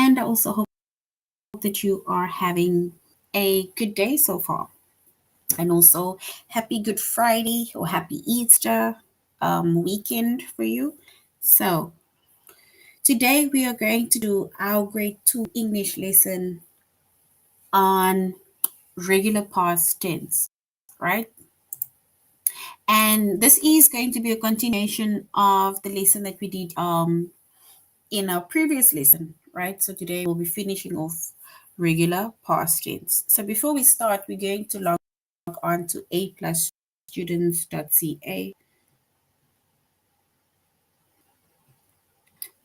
And I also hope that you are having a good day so far. And also, happy Good Friday or happy Easter weekend for you. So, today we are going to do our grade 2 English lesson on regular past tense, right? And this is going to be a continuation of the lesson that we did in our previous lesson, right? So today we'll be finishing off regular past tense. So before we start, we're going to log on to aplusstudents.ca.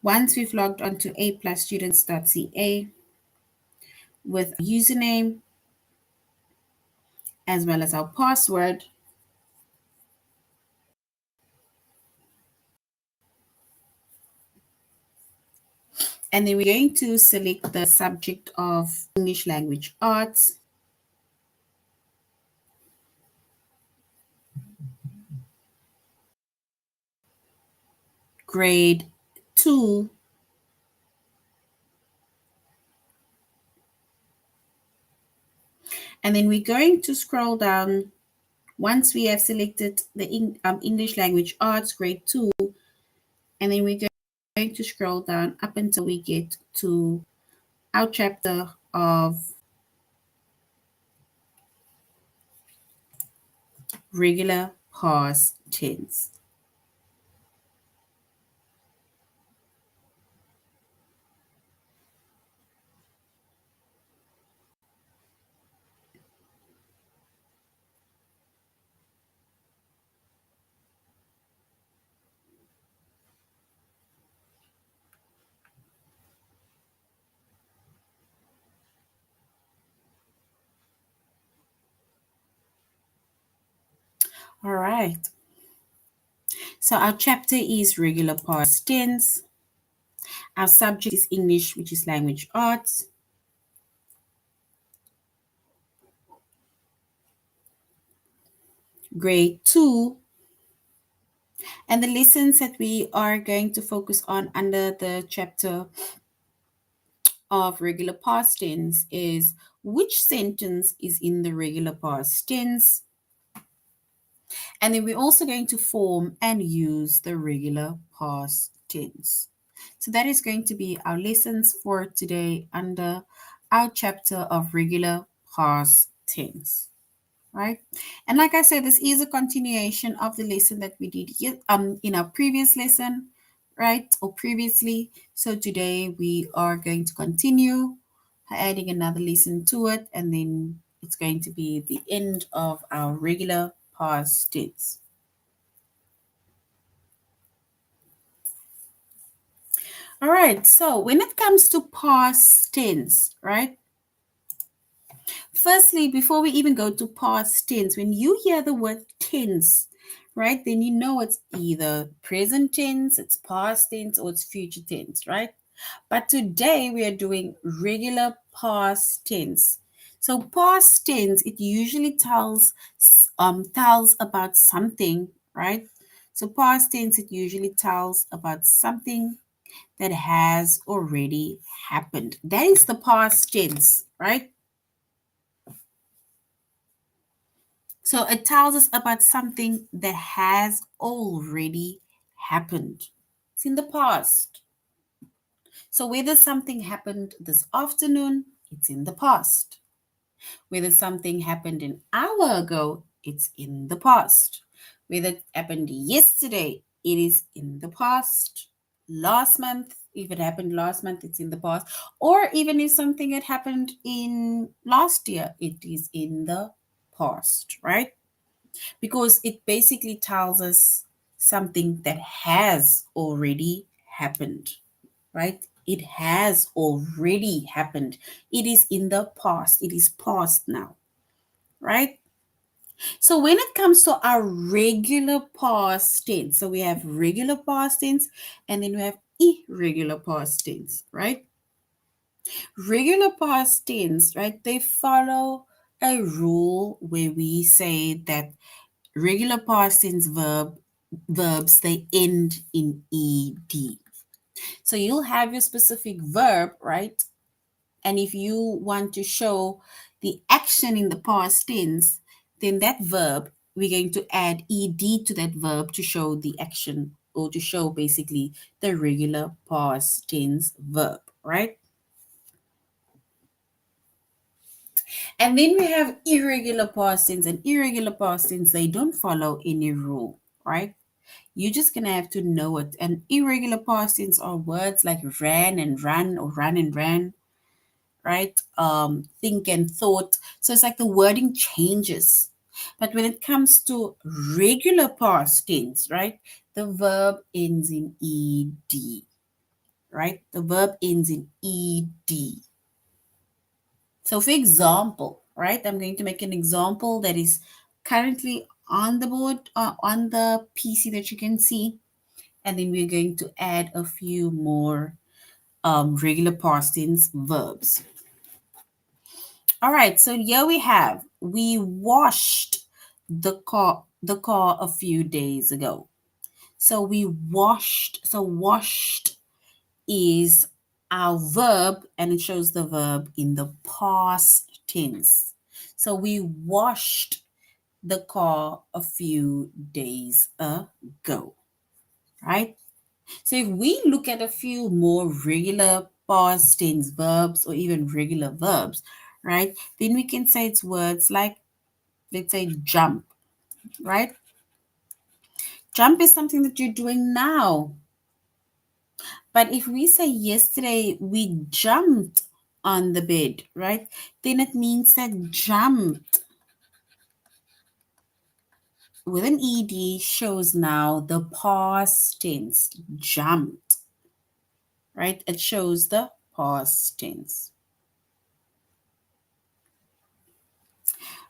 Once we've logged on to aplusstudents.ca with our username as well as our password, and then we're going to select the subject of English Language Arts. Grade 2. And then we're going to scroll down once we have selected the English Language Arts Grade 2, and then we're going to scroll down up until we get to our chapter of regular past tense. All right. So our chapter is regular past tense. Our subject is English, which is language arts. Grade 2. And the lessons that we are going to focus on under the chapter of regular past tense is which sentence is in the regular past tense. And then we're also going to form and use the regular past tense. So that is going to be our lessons for today under our chapter of regular past tense, right? And like I said, this is a continuation of the lesson that we did in our previous lesson, right? Or previously. So today we are going to continue adding another lesson to it, and then it's going to be the end of our regular past tense. All right, so when it comes to past tense, right? Firstly, before we even go to past tense, when you hear the word tense, right, then you know it's either present tense, it's past tense, or it's future tense, right? But today we are doing regular past tense. So past tense, it usually tells about something, right? So past tense, it usually tells about something that has already happened. That is the past tense, right? So it tells us about something that has already happened. It's in the past. So whether something happened this afternoon, it's in the past. Whether something happened an hour ago, it's in the past. Whether it happened yesterday, it is in the past. Last month, if it happened last month, it's in the past. Or even if something had happened in last year, it is in the past, right? Because it basically tells us something that has already happened, right? It has already happened. It is in the past. It is past now, right? So when it comes to our regular past tense, so we have regular past tense and then we have irregular past tense, right? Regular past tense, right? They follow a rule where we say that regular past tense verbs they end in ed. So you'll have your specific verb, right? And if you want to show the action in the past tense, then that verb, we're going to add ed to that verb to show the action, or to show basically the regular past tense verb, right? And then we have irregular past tense, and irregular past tense, they don't follow any rule, right? You're just gonna have to know it. And irregular past tense are words like ran and run, or run and ran, right? Think and thought. So it's like the wording changes. But when it comes to regular past tense, right, the verb ends in ed, right? The verb ends in ed. So, for example, right, I'm going to make an example that is currently on the board, on the PC that you can see. And then we're going to add a few more regular past tense verbs. All right, so here we washed the car a few days ago. So we washed, so washed is our verb, and it shows the verb in the past tense. So we washed the car a few days ago, right? So if we look at a few more regular past tense verbs, or even regular verbs, right, then we can say it's words like, let's say, jump, right? Jump is something that you're doing now. But if we say yesterday we jumped on the bed, right, then it means that jumped with an ed shows now the past tense, jumped, right? It shows the past tense.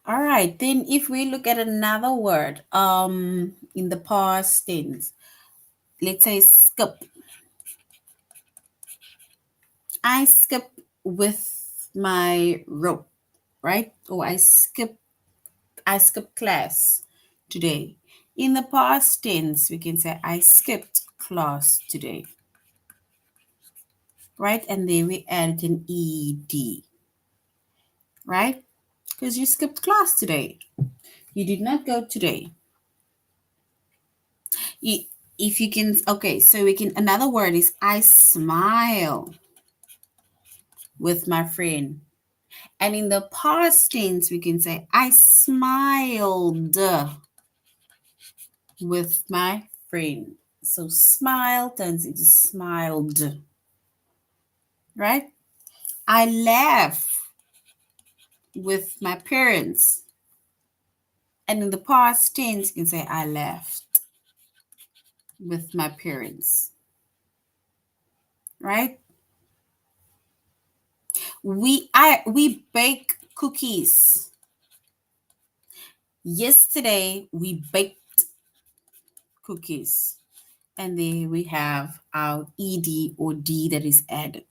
All right, then if we look at another word in the past tense, let's say skip. I skip with my rope, right? Or I skipped class today. In the past tense, we can say I skipped class today, right? And then we add an ed, right? Because you skipped class today. You did not go today. You, if you can, okay, so we can, another word is I smile with my friend. And in the past tense, we can say I smiled with my friend. So smile turns into smiled, right? I laugh with my parents. And in the past tense, you can say I laughed with my parents, right? We bake cookies. Yesterday we baked cookies. And then we have our ed or d that is added,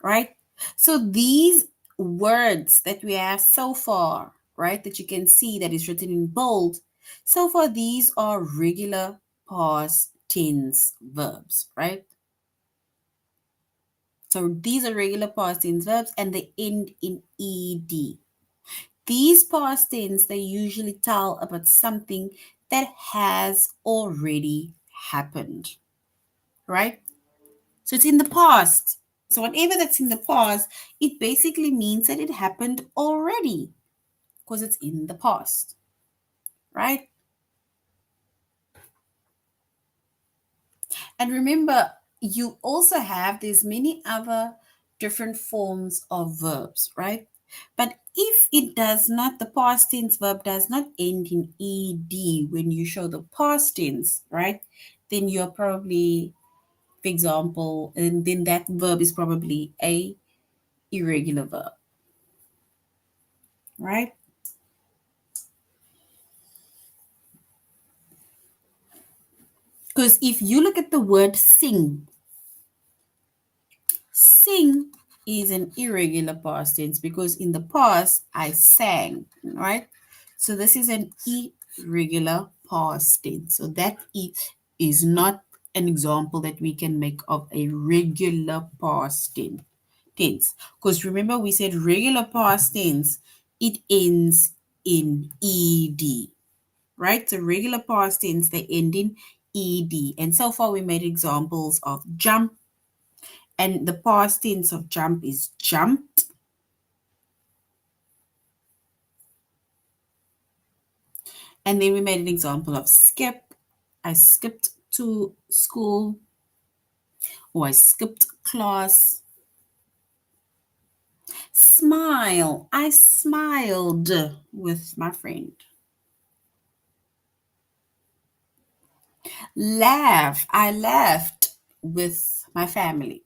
right? So these words that we have so far, right, that you can see that is written in bold, so far these are regular past tense verbs, right? So these are regular past tense verbs and they end in ed. These past tense, they usually tell about something that has already happened, right? So it's in the past. So whatever that's in the past, it basically means that it happened already because it's in the past, right? And remember, you also have there's many other different forms of verbs, right? But if it does not, the past tense verb does not end in ed when you show the past tense, right? Then you're probably, for example, and then that verb is probably a irregular verb, right? Because if you look at the word sing, sing is an irregular past tense because in the past I sang, right? So this is an irregular past tense. So that is not an example that we can make of a regular past tense. tense. Because remember, we said regular past tense, it ends in ed, right? So regular past tense, they end in ed. And so far, we made examples of jump, and the past tense of jump is jumped. And then we made an example of skip. I skipped to school, or I skipped class. Smile. I smiled with my friend. Laugh. I laughed with my family.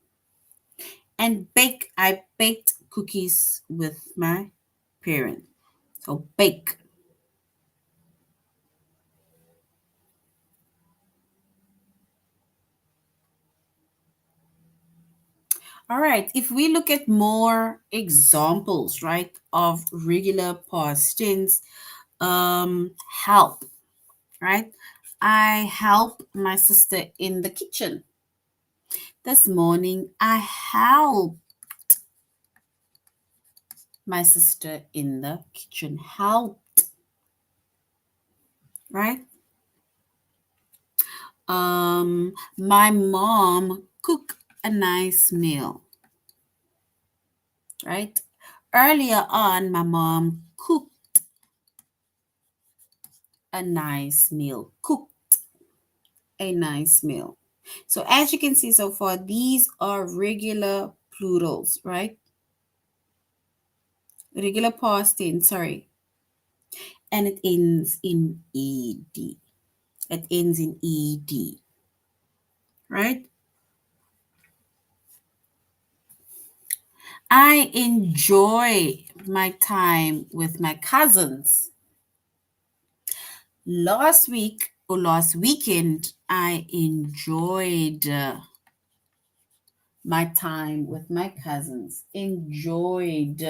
And bake. I baked cookies with my parents. So bake. All right. If we look at more examples, right, of regular past tense, help, right? I help my sister in the kitchen. This morning, I helped my sister in the kitchen. Help, right? My mom cooked a nice meal, right? Earlier on, my mom cooked a nice meal. Cooked a nice meal. So as you can see so far, these are regular plurals, right? Regular past tense, sorry. And it ends in ed. It ends in ed, right? I enjoy my time with my cousins. Last week or last weekend, I enjoyed my time with my cousins. Enjoyed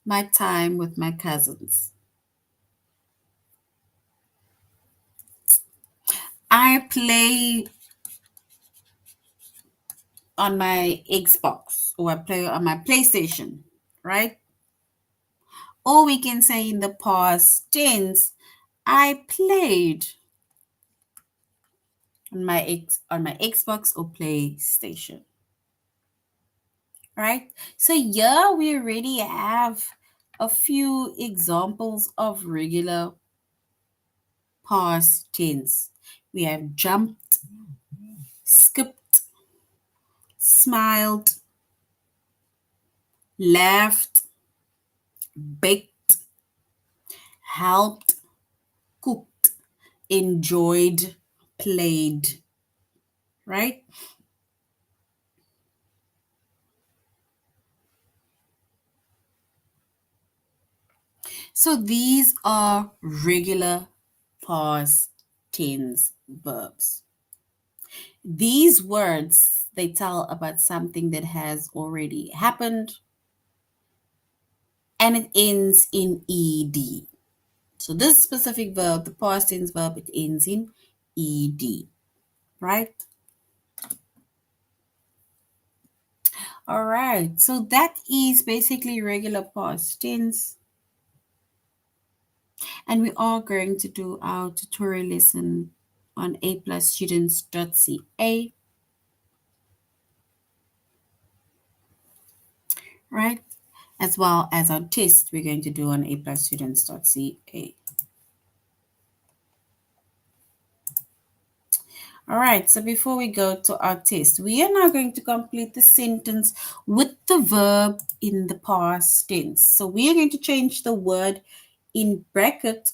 my time with my cousins. I play on my Xbox, or I play on my PlayStation, right? Or we can say in the past tense, I played on my Xbox or PlayStation. Right? So yeah, we already have a few examples of regular past tense. We have jumped, skipped, smiled, laughed, baked, helped, cooked, enjoyed, played, right? So these are regular past tense verbs. These words, they tell about something that has already happened and it ends in ed. So this specific verb, the past tense verb, it ends in ed, right? All right. So that is basically regular past tense. And we are going to do our tutorial lesson on aplusstudents.ca, right? As well as our test we're going to do on aplusstudents.ca. All right, so before we go to our test, we are now going to complete the sentence with the verb in the past tense. So we are going to change the word in bracket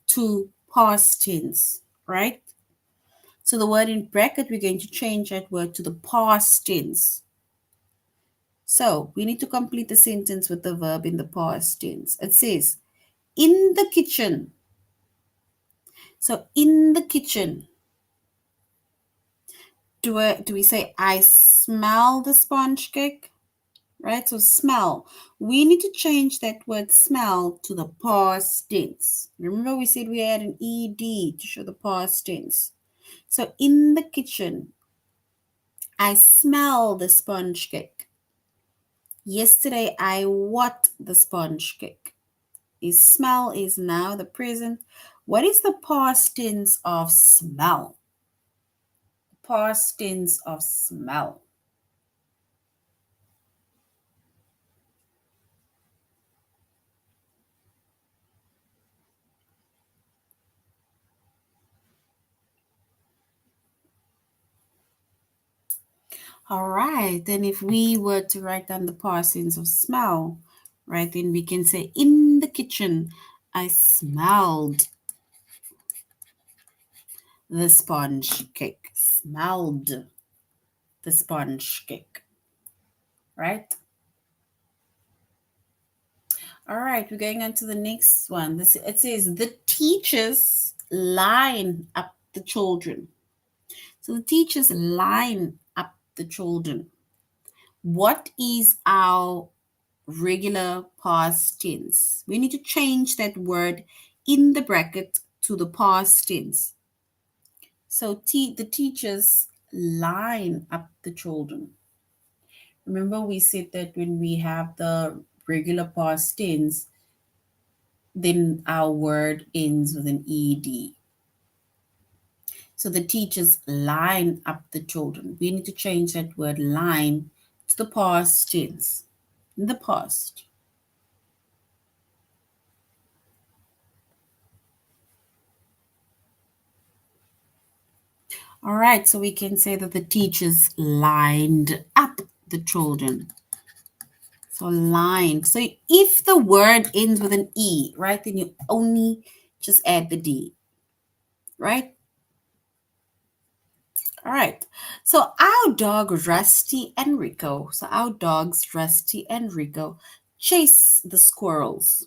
to past tense, right? So the word in bracket, we're going to change that word to the past tense. So we need to complete the sentence with the verb in the past tense. It says, in the kitchen. So in the kitchen, do we say, I smell the sponge cake? Right? So smell. We need to change that word smell to the past tense. Remember we said we had an ed to show the past tense. So in the kitchen, I smell the sponge cake. Yesterday I what the sponge cake. Is smell is now the present. What is the past tense of smell? Past tense of smell. All right, then if we were to write down the past tense of smell, right, then we can say in the kitchen, I smelled the sponge cake. Smelled the sponge cake, right? All right, we're going on to the next one. This it says the teachers line up the children. So the teachers line up the children. What is our regular past tense? We need to change that word in the bracket to the past tense. So the teachers line up the children. Remember, we said that when we have the regular past tense, then our word ends with an ed. So the teachers line up the children. We need to change that word line to the past tense. In the past. All right, so we can say that the teachers lined up the children. So lined. So if the word ends with an E, right, then you only just add the D, right? All right. So our dog Rusty and Rico, so our dogs Rusty and Rico chase the squirrels.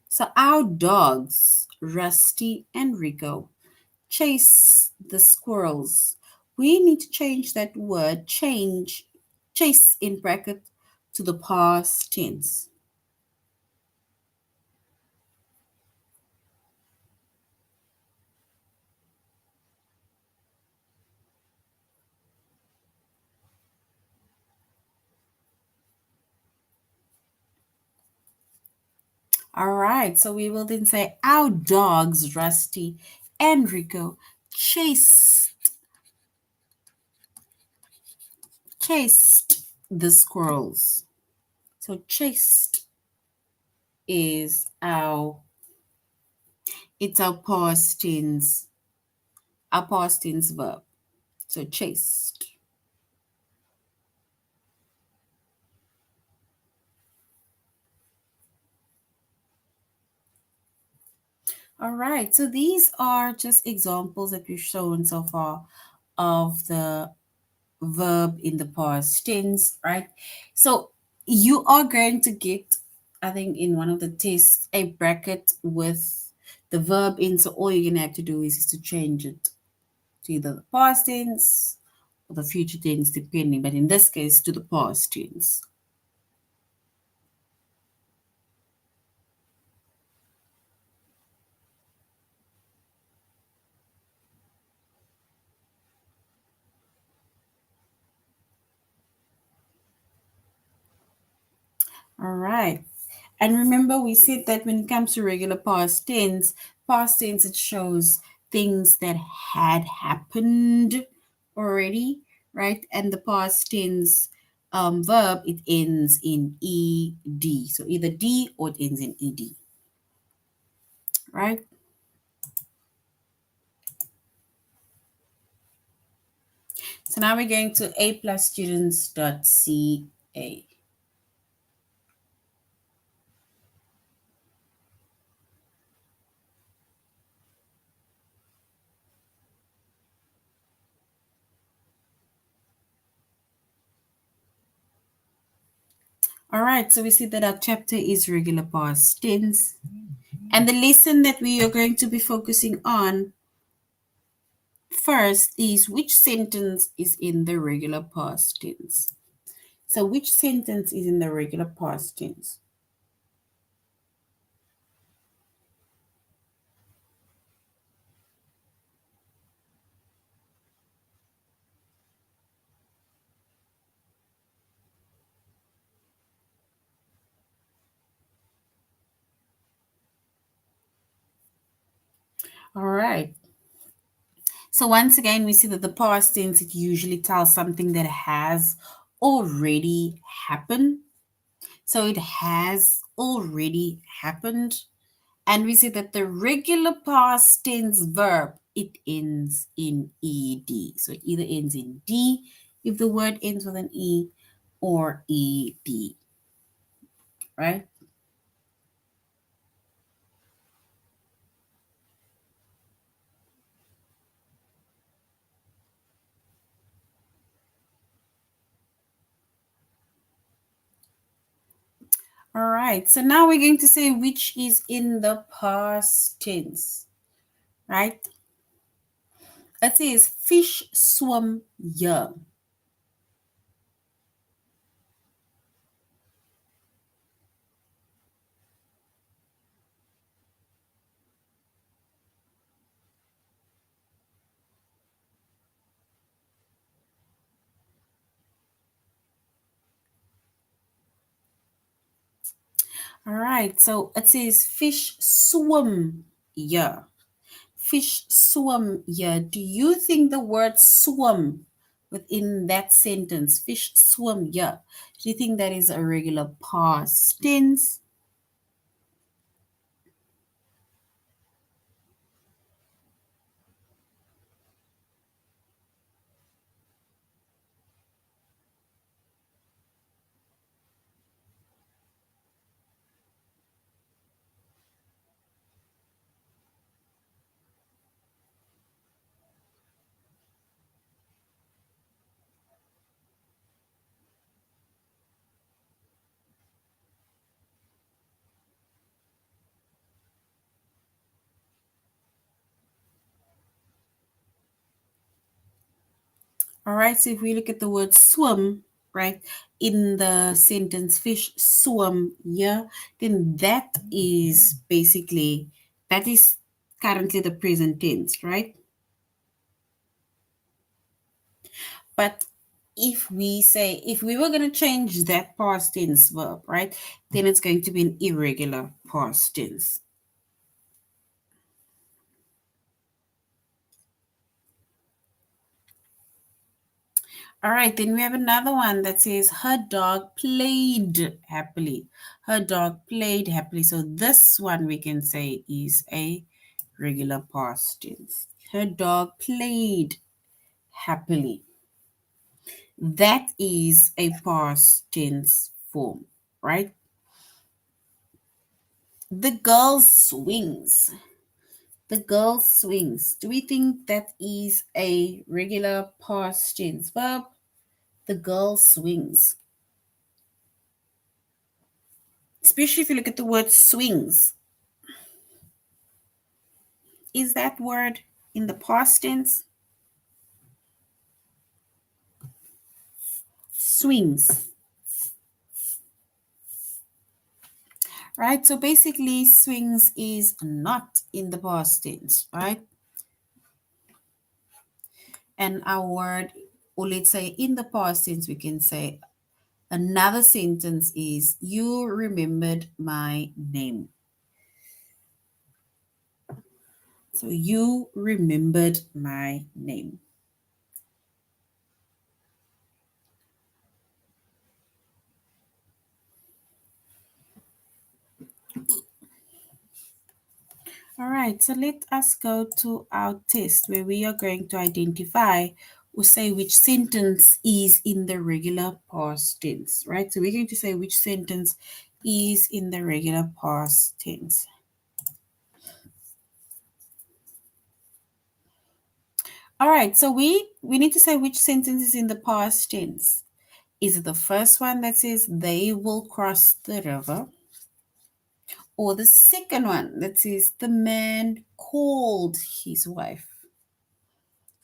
So our dogs Rusty and Rico chase the squirrels. We need to change that word change chase in bracket to the past tense. All right, so we will then say our dogs Rusty and Rico chased the squirrels. So chased is our past tense verb. So chased. All right, so these are just examples that we've shown so far of the verb in the past tense, right? So you are going to get, I think, in one of the tests, a bracket with the verb in. So all you're gonna have to do is to change it to either the past tense or the future tense, depending. But in this case, to the past tense. All right. And remember, we said that when it comes to regular past tense, it shows things that had happened already, right? And the past tense verb, it ends in ed. So either d or it ends in ed, right? So now we're going to aplusstudents.ca. All right, so we see that our chapter is regular past tense. And the lesson that we are going to be focusing on first is which sentence is in the regular past tense. So, which sentence is in the regular past tense? All right. So once again, we see that the past tense, it usually tells something that has already happened. So it has already happened. And we see that the regular past tense verb, it ends in ed. So it either ends in d if the word ends with an e, or ed, right? All right. So now we're going to say which is in the past tense, right? It says fish swim here. All right. So it says fish swim here. Fish swim here. Do you think the word swim within that sentence, fish swim here, do you think that is a regular past tense? All right, so if we look at the word swim, right, in the sentence fish swim here, then that is basically, that is currently the present tense, right? But if we say, if we were going to change that past tense verb, right, then it's going to be an irregular past tense. All right, then we have another one that says her dog played happily. Her dog played happily. So this one we can say is a regular past tense. Her dog played happily. That is a past tense form, right? The girl swings. The girl swings. Do we think that is a regular past tense verb? The girl swings. Especially if you look at the word swings. Is that word in the past tense? Swings. Right? So basically, swings is not in the past tense, right? And our word, or let's say in the past tense, we can say another sentence is you remembered my name. So you remembered my name. All right, so let us go to our test where we are going to identify or say which sentence is in the regular past tense, right? So we're going to say which sentence is in the regular past tense. All right, so we need to say which sentence is in the past tense. Is it the first one that says they will cross the river? Or the second one that says the man called his wife?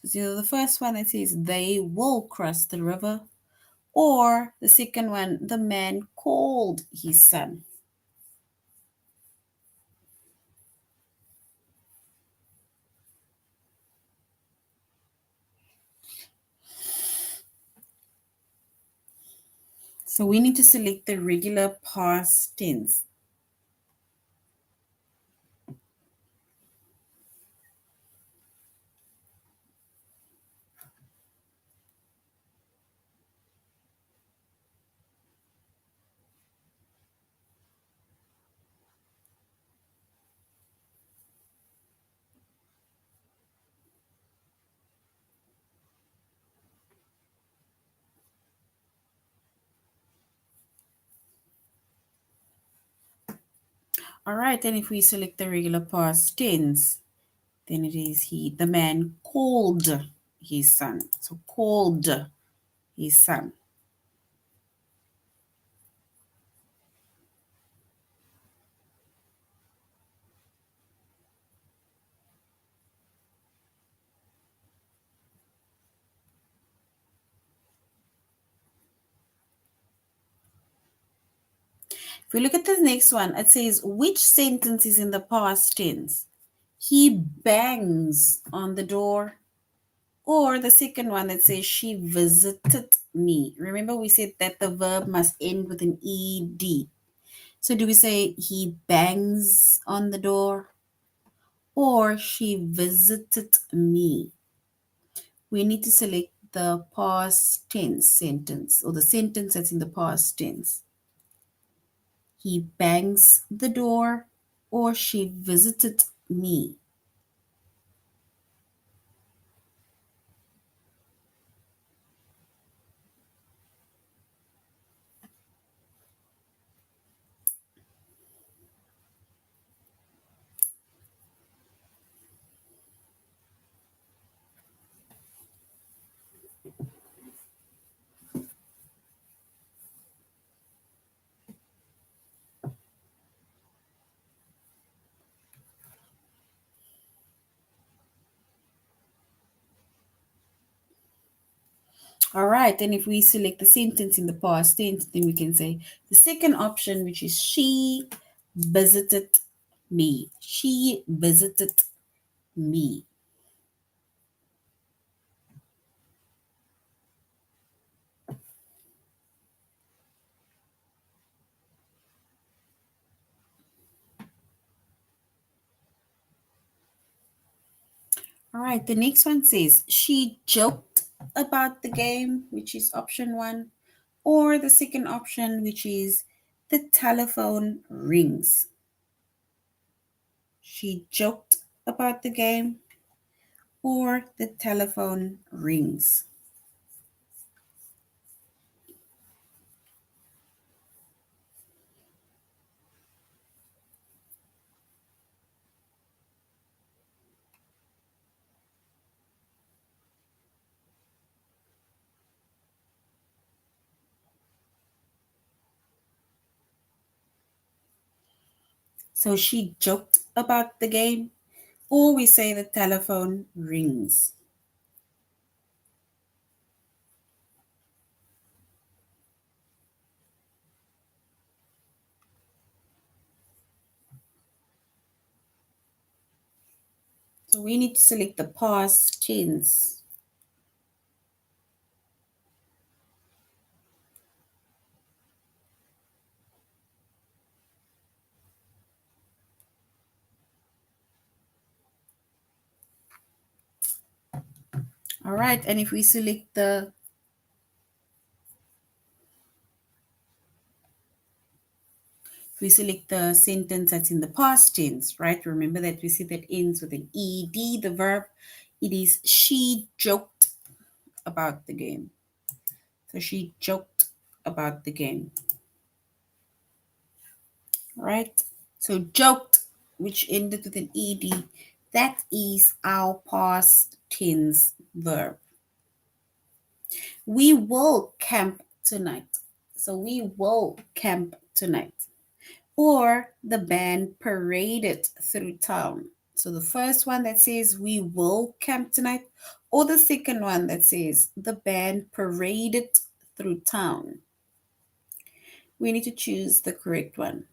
It's either the first one that says they will cross the river, or the second one, the man called his son. So we need to select the regular past tense. All right, and if we select the regular past tense, then it is the man called his son. So called his son. If we look at the next one, it says, which sentence is in the past tense? He bangs on the door. Or the second one that says, she visited me. Remember, we said that the verb must end with an ed. So do we say he bangs on the door? Or she visited me? We need to select the past tense sentence, or the sentence that's in the past tense. He bangs the door, or she visited me. All right, then if we select the sentence in the past tense, then we can say the second option, which is she visited me. She visited me. All right, the next one says she joked about the game, which is option one, or the second option, which is the telephone rings. She joked about the game, or the telephone rings. So she joked about the game, or we say the telephone rings. So we need to select the past tense. All right, and if we select the sentence that's in the past tense, right? Remember that we see that ends with an ed, the verb. It is she joked about the game. So she joked about the game. All right? So joked, which ended with an ed, that is our past tense verb. We will camp tonight. So we will camp tonight. Or the band paraded through town. So the first one that says we will camp tonight, or the second one that says the band paraded through town. We need to choose the correct one.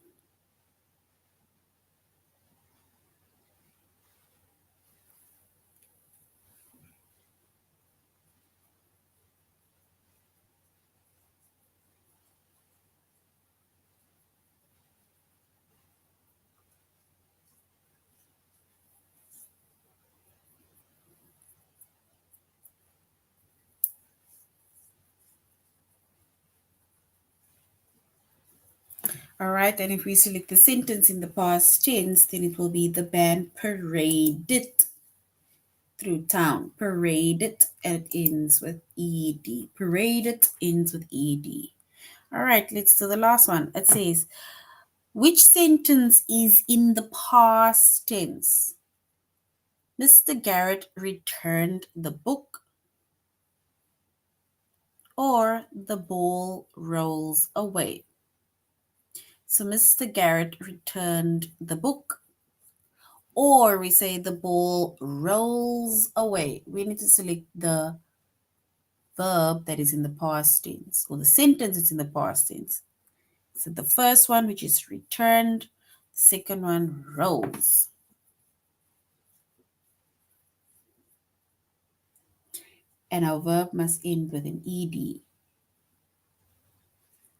All right, and if we select the sentence in the past tense, then it will be the band paraded through town. Paraded, and it ends with ed. Paraded ends with ed. All right, let's do the last one. It says, Which sentence is in the past tense? Mr. Garrett returned the book, or the ball rolls away. So Mr. Garrett returned the book, or we say the ball rolls away. We need to select the verb that is in the past tense, or the sentence that's in the past tense. So the first one, which is returned, the second one, rolls. And our verb must end with an ed.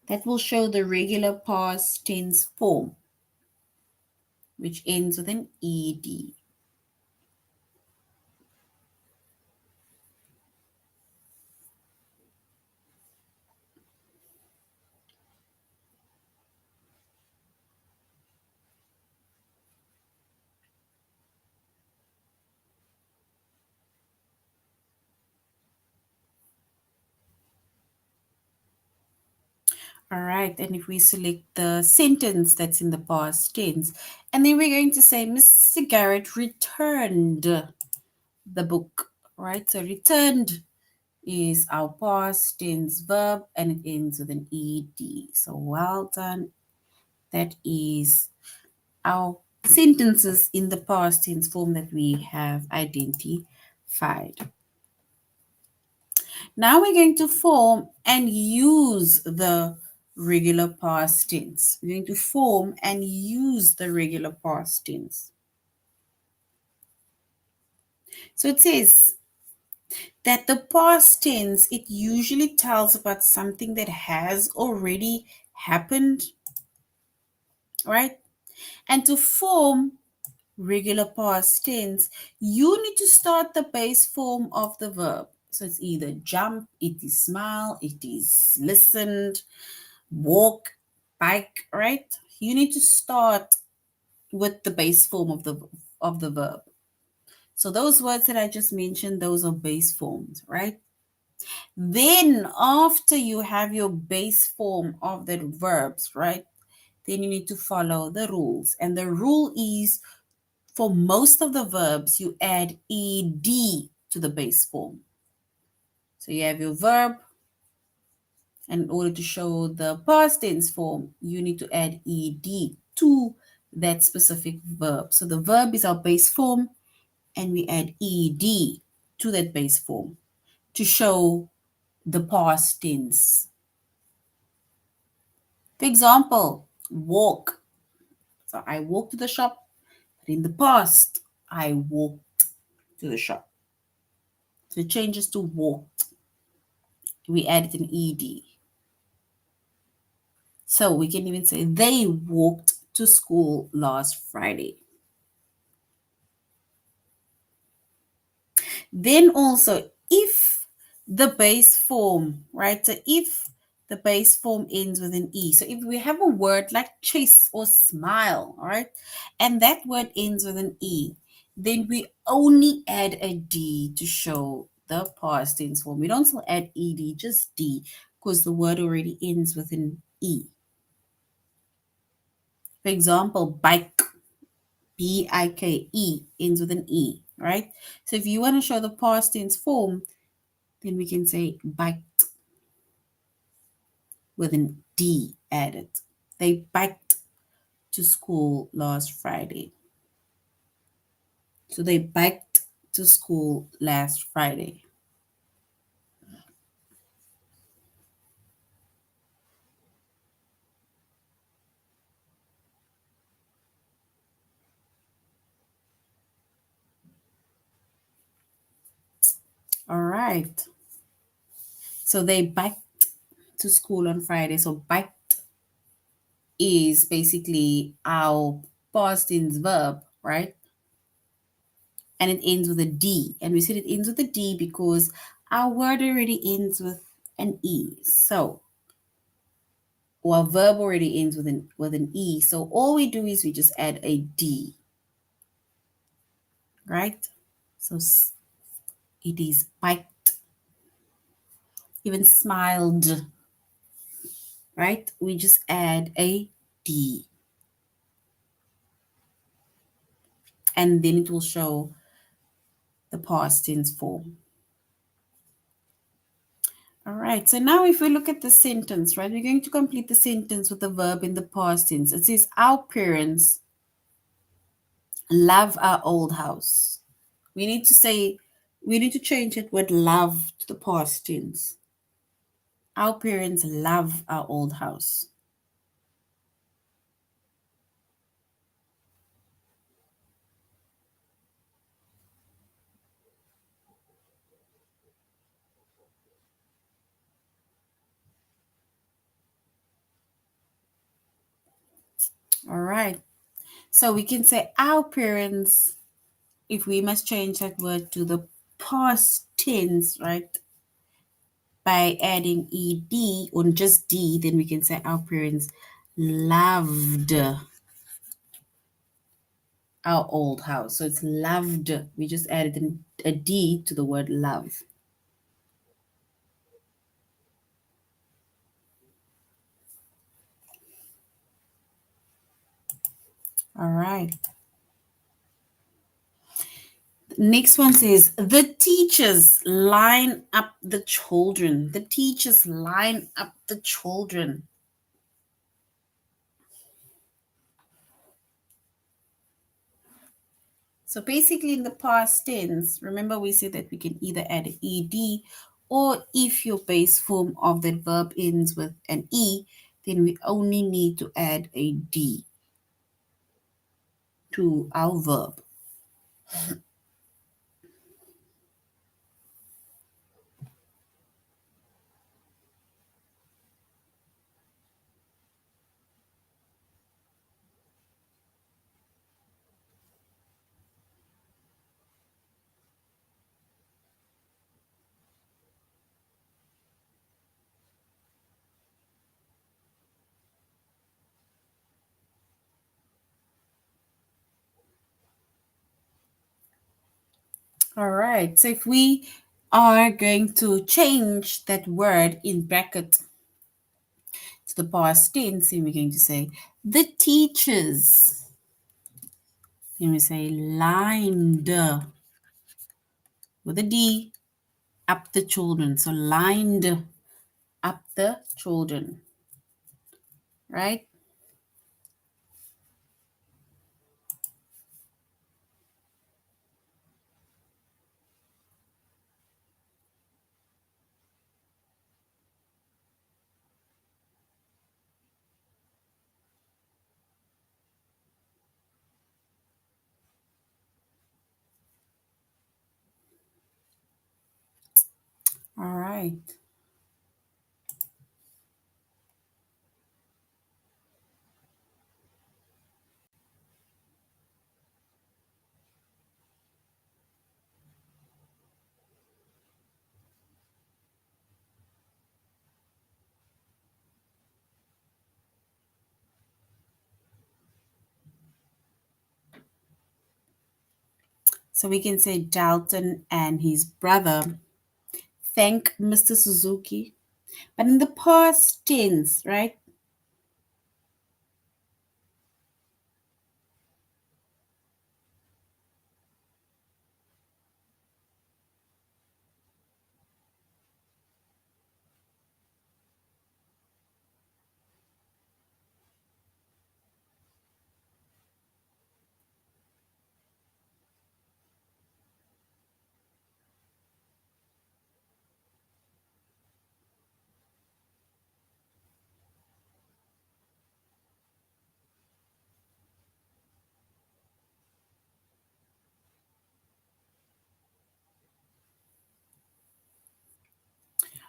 That will show the regular past tense form, which ends with an ed. All right, and if we select the sentence that's in the past tense, and then we're going to say Mr. Garrett returned the book, right? So returned is our past tense verb and it ends with an ed. So well done. That is our sentences in the past tense form that we have identified. Now we're going to form and use the regular past tense. We're going to form and use the regular past tense. So it says that the past tense, it usually tells about something that has already happened, right? And to form regular past tense, you need to start the base form of the verb. So it's either jump, it is smile, it is listened, walk, bike, right? You need to start with the base form of the verb. So those words that I just mentioned, those are base forms, right? Then after you have your base form of the verbs, right? Then you need to follow the rules. And the rule is for most of the verbs, you add ed to the base form. So you have your verb, and in order to show the past tense form, you need to add ed to that specific verb. So the verb is our base form, and we add ed to that base form to show the past tense. For example, walk. So I walked to the shop, but in the past, I walked to the shop. So it changes to walked. We added an ed. So we can even say they walked to school last Friday. Then also, if the base form, right? So if the base form ends with an E. So if we have a word like chase or smile, all right, and that word ends with an E, then we only add a D to show the past tense form. We don't still add ED, just D, because the word already ends with an E. For example, bike, BIKE, ends with an E, right? So if you want to show the past tense form, then we can say biked with an D added. They biked to school last Friday. So they biked to school last Friday. All right. So they biked to school on Friday. So biked is basically our past tense verb, right? And it ends with a D. And we said it ends with a D because our word already ends with an E. So our verb already ends with an E. So all we do is we just add a D, right? So it is biked, even smiled, right? We just add a D. and then it will show the past tense form. All right, so now if we look at the sentence, right, we're going to complete the sentence with the verb in the past tense. It says, our parents love our old house. We need to say, we need to change it with love to the past tense. Our parents love our old house. All right. So we can say our parents, if we must change that word to the past tense, right? By adding ed or just d, then we can say our parents loved our old house. So it's loved. We just added a d to the word love. All right. Next one says, the teachers line up the children. The teachers line up the children. So basically in the past tense, remember we said that we can either add an ed, or if your base form of that verb ends with an e, then we only need to add a d to our verb. All right, so if we are going to change that word in bracket to the past tense, then we're going to say the teachers. Then we say lined with a D up the children. So lined up the children, right? All right. So we can say Dalton and his brother thank Mr. Suzuki. But in the past tense, right?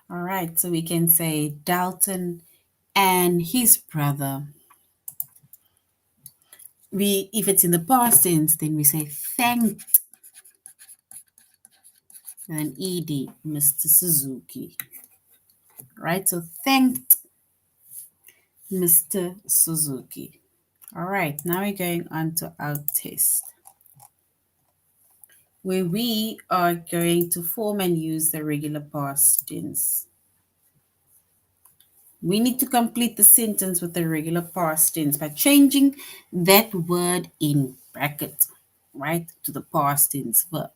All right. So we can say Dalton and his brother. We, if it's in the past tense, then we say thanked and then ed, Mr. Suzuki. Right? So thanked Mr. Suzuki. All right, now we're going on to our test, where we are going to form and use the regular past tense. We need to complete the sentence with the regular past tense by changing that word in bracket. right, to the past tense verb.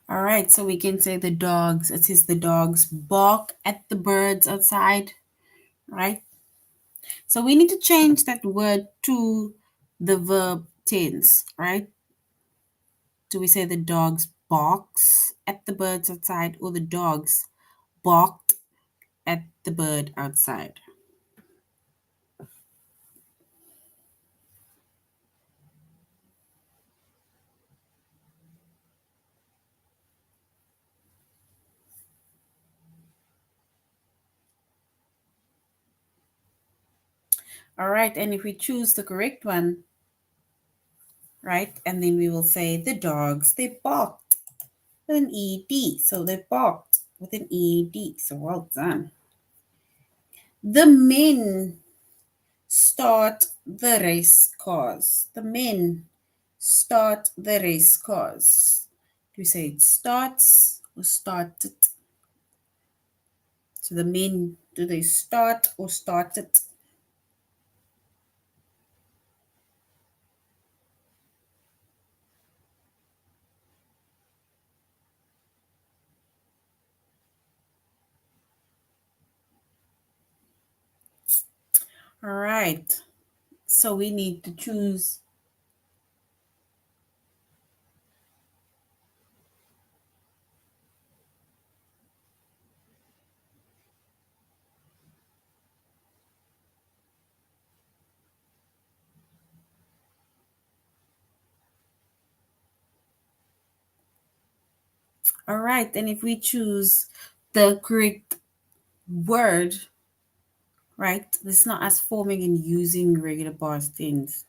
All right, so we can say the dogs. It says the dogs bark at the birds outside, right? So we need to change that word to the verb tense, right? Do we say the dogs barks at the birds outside or the dogs barked at the bird outside? All right, and if we choose the correct one, right, and then we will say the dogs, they barked with an ED. So they barked with an ED. So well done. The men start the race cars. The men start the race cars. Do we say it starts or started? So the men, do they start or started? All right. So we need to choose. All right. And if we choose the correct word, right, it's not as forming and using regular past tense.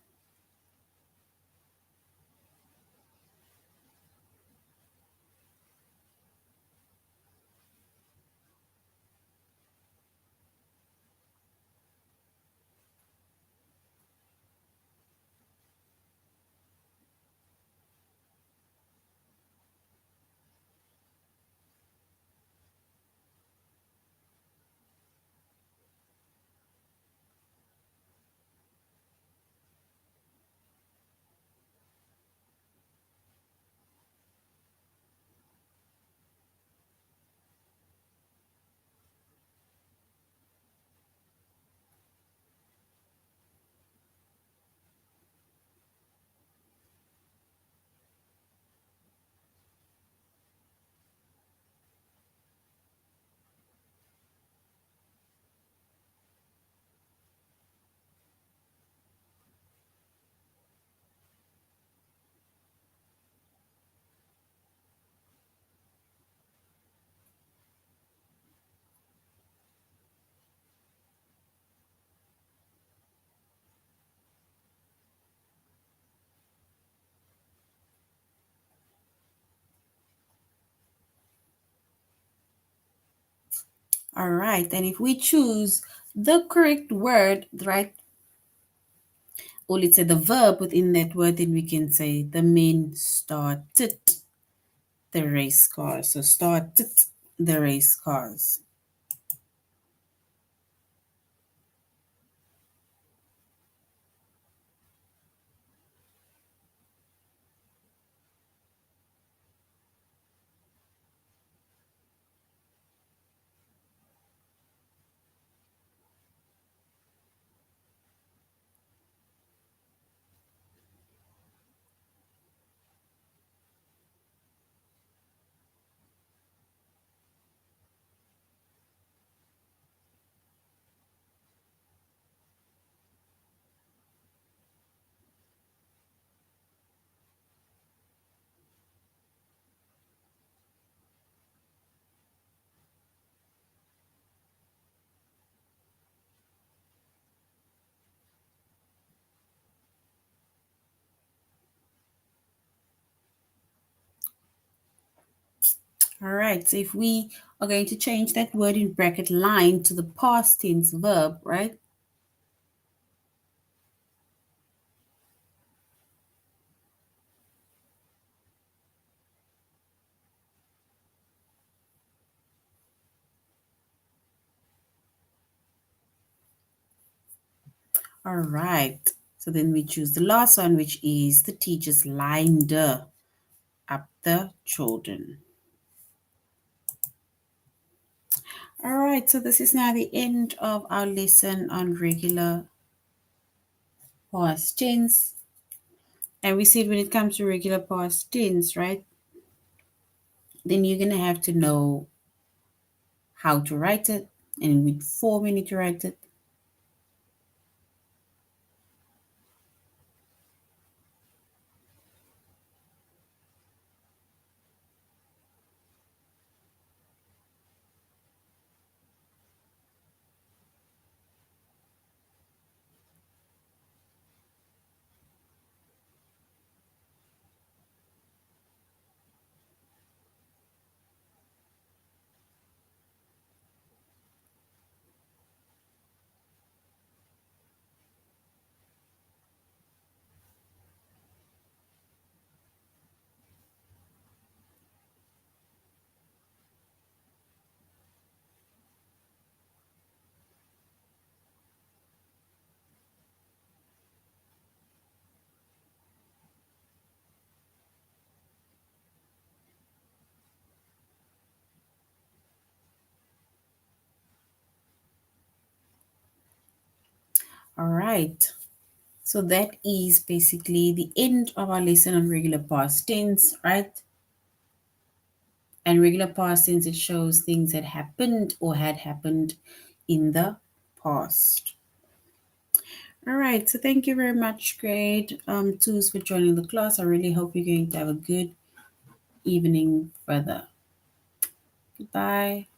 All right. And if we choose the correct word, right, or let's say the verb within that word, then we can say the men started the race cars. So started the race cars. All right, so if we are going to change that word in bracket line to the past tense verb, right? All right, so then we choose the last one, which is the teachers lined up the children. All right, so this is now the end of our lesson on regular past tense. And we said when it comes to regular past tense, right, then you're going to have to know how to write it and in which form you need to write it. All right. So that is basically the end of our lesson on regular past tense, right? And regular past tense, it shows things that happened or had happened in the past. All right, so thank you very much, grade twos, for joining the class. I really hope you're going to have a good evening further. Goodbye.